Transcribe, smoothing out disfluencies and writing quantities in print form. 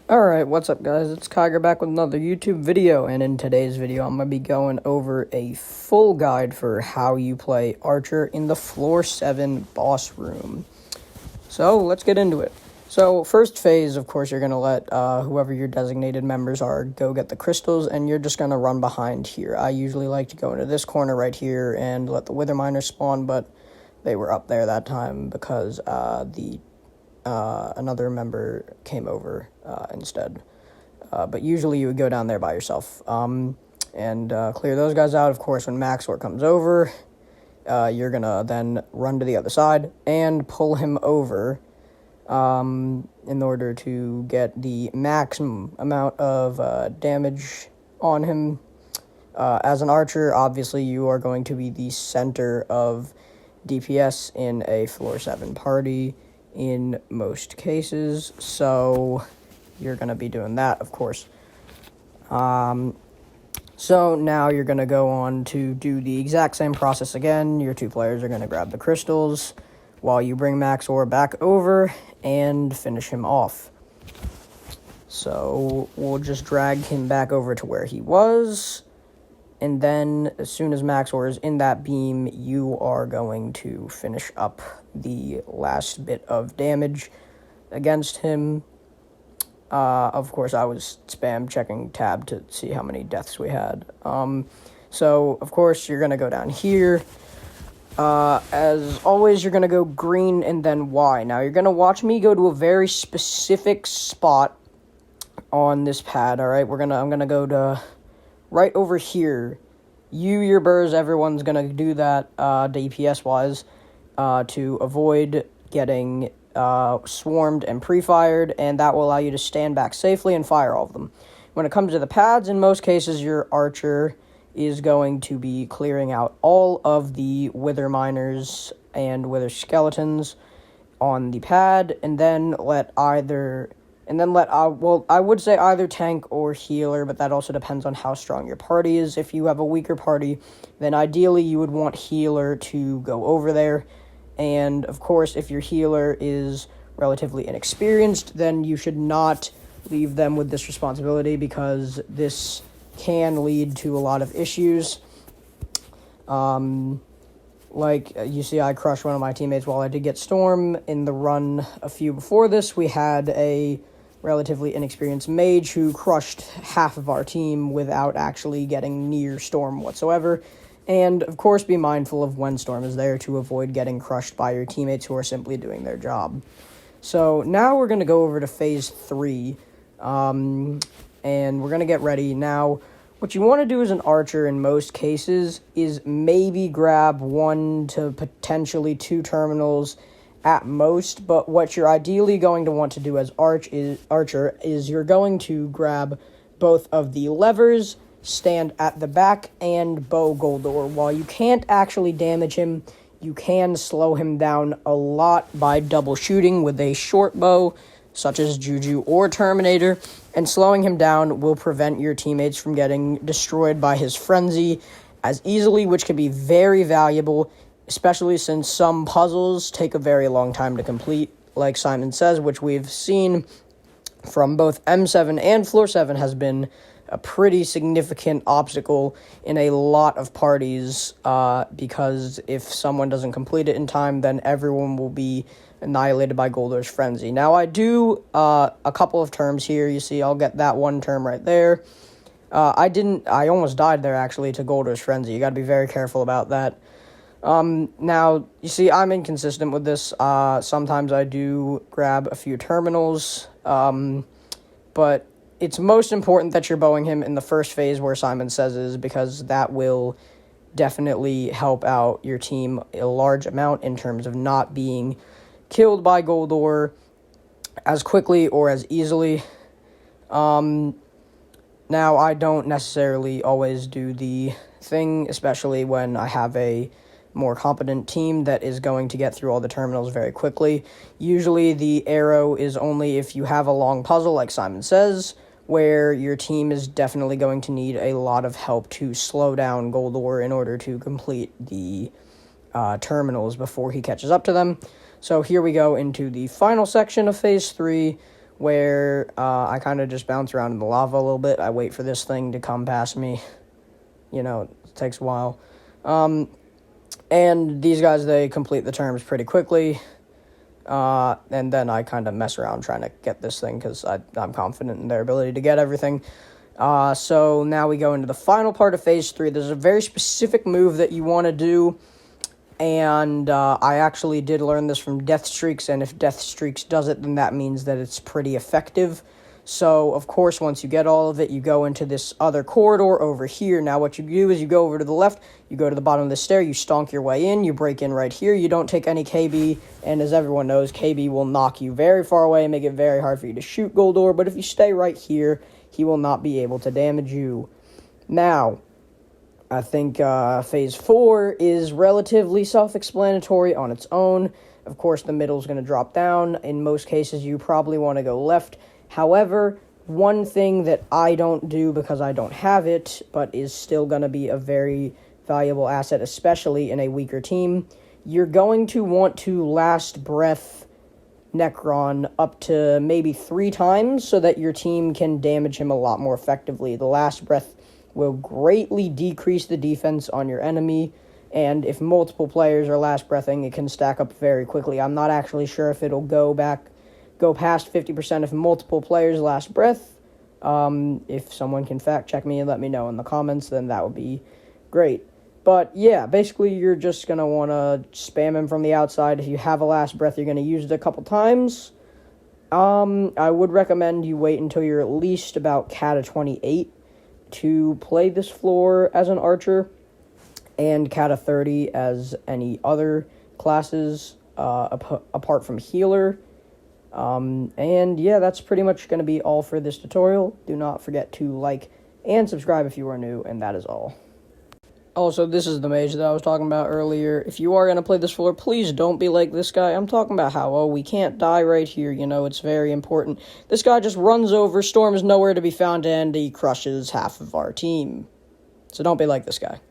Alright, what's up guys? It's Kyger back with another YouTube video, and in today's video I'm going to be going over a full guide for how you play Archer in the Floor 7 boss room. So, let's get into it. So, first phase, of course, you're going to let whoever your designated members are go get the crystals, and you're just going to run behind here. I usually like to go into this corner right here and let the Wither Miners spawn, but they were up there that time because another member came over instead. But usually you would go down there by yourself and clear those guys out. Of course, when Maxor comes over, you're going to then run to the other side and pull him over in order to get the maximum amount of damage on him. As an archer, obviously you are going to be the center of DPS in a Floor 7 party in most cases, so you're going to be doing that, of course. So now you're going to go on to do the exact same process again. Your two players are going to grab the crystals while you bring Maxor back over and finish him off. So we'll just drag him back over to where he was, and then as soon as Maxor is in that beam, you are going to finish up the last bit of damage against him. Of course, I was spam checking tab to see how many deaths we had. So, of course, you're going to go down here. As always, you're going to go green and then Y. Now, you're going to watch me go to a very specific spot on this pad, alright? I'm going to go to right over here. Your burrs, everyone's going to do that DPS-wise to avoid getting swarmed and pre-fired, and that will allow you to stand back safely and fire all of them. When it comes to the pads, in most cases, your archer is going to be clearing out all of the Wither Miners and Wither Skeletons on the pad, and then I would say either tank or healer, but that also depends on how strong your party is. If you have a weaker party, then ideally you would want healer to go over there. And, of course, if your healer is relatively inexperienced, then you should not leave them with this responsibility because this can lead to a lot of issues. Like, you see, I crushed one of my teammates while I did get Storm. In the run a few before this, we had a relatively inexperienced mage who crushed half of our team without actually getting near Storm whatsoever. And, of course, be mindful of when Storm is there to avoid getting crushed by your teammates who are simply doing their job. So, now we're going to go over to Phase 3, and we're going to get ready. Now, what you want to do as an archer in most cases is maybe grab 1 to potentially 2 terminals at most, but what you're ideally going to want to do as archer is you're going to grab both of the levers, stand at the back, and bow Goldor. While you can't actually damage him, you can slow him down a lot by double shooting with a short bow, such as Juju or Terminator, and slowing him down will prevent your teammates from getting destroyed by his frenzy as easily, which can be very valuable, especially since some puzzles take a very long time to complete, like Simon Says, which we've seen from both M7 and Floor 7 has been a pretty significant obstacle in a lot of parties, because if someone doesn't complete it in time, then everyone will be annihilated by Goldor's Frenzy. Now, I do a couple of terms here. You see, I'll get that one term right there. I almost died there, actually, to Goldor's Frenzy. You gotta be very careful about that. Now, you see, I'm inconsistent with this. Sometimes I do grab a few terminals, but it's most important that you're bowing him in the first phase where Simon Says is, because that will definitely help out your team a large amount in terms of not being killed by Goldor as quickly or as easily. Now, I don't necessarily always do the thing, especially when I have a more competent team that is going to get through all the terminals very quickly. Usually the arrow is only if you have a long puzzle, like Simon Says, where your team is definitely going to need a lot of help to slow down Goldor in order to complete the terminals before he catches up to them. So here we go into the final section of Phase 3, where I kind of just bounce around in the lava a little bit. I wait for this thing to come past me. You know, it takes a while. And these guys, they complete the terms pretty quickly. And then I kind of mess around trying to get this thing because I'm confident in their ability to get everything. So now we go into the final part of Phase 3. There's a very specific move that you want to do. And I actually did learn this from Death Streaks, and if Death Streaks does it, then that means that it's pretty effective. So, of course, once you get all of it, you go into this other corridor over here. Now, what you do is you go over to the left, you go to the bottom of the stair, you stonk your way in, you break in right here, you don't take any KB, and as everyone knows, KB will knock you very far away and make it very hard for you to shoot Goldor, but if you stay right here, he will not be able to damage you. Now, I think Phase 4 is relatively self-explanatory on its own. Of course, the middle is going to drop down. In most cases, you probably want to go left. However, one thing that I don't do because I don't have it, but is still going to be a very valuable asset, especially in a weaker team, you're going to want to Last Breath Necron up to maybe 3 times so that your team can damage him a lot more effectively. The Last Breath will greatly decrease the defense on your enemy, and if multiple players are last breathing, it can stack up very quickly. I'm not actually sure if it'll go past 50% if multiple players last breath. If someone can fact check me and let me know in the comments, then that would be great. But yeah, basically you're just going to want to spam him from the outside. If you have a last breath, you're going to use it a couple times. I would recommend you wait until you're at least about Kata 28 to play this floor as an archer, and Kata 30 as any other classes apart from healer. And yeah, that's pretty much going to be all for this tutorial. Do not forget to like and subscribe if you are new, and that is all. Also, this is the mage that I was talking about earlier. If you are going to play this floor, please don't be like this guy. I'm talking about how, oh, we can't die right here, you know, it's very important. This guy just runs over, Storm is nowhere to be found, and he crushes half of our team. So don't be like this guy.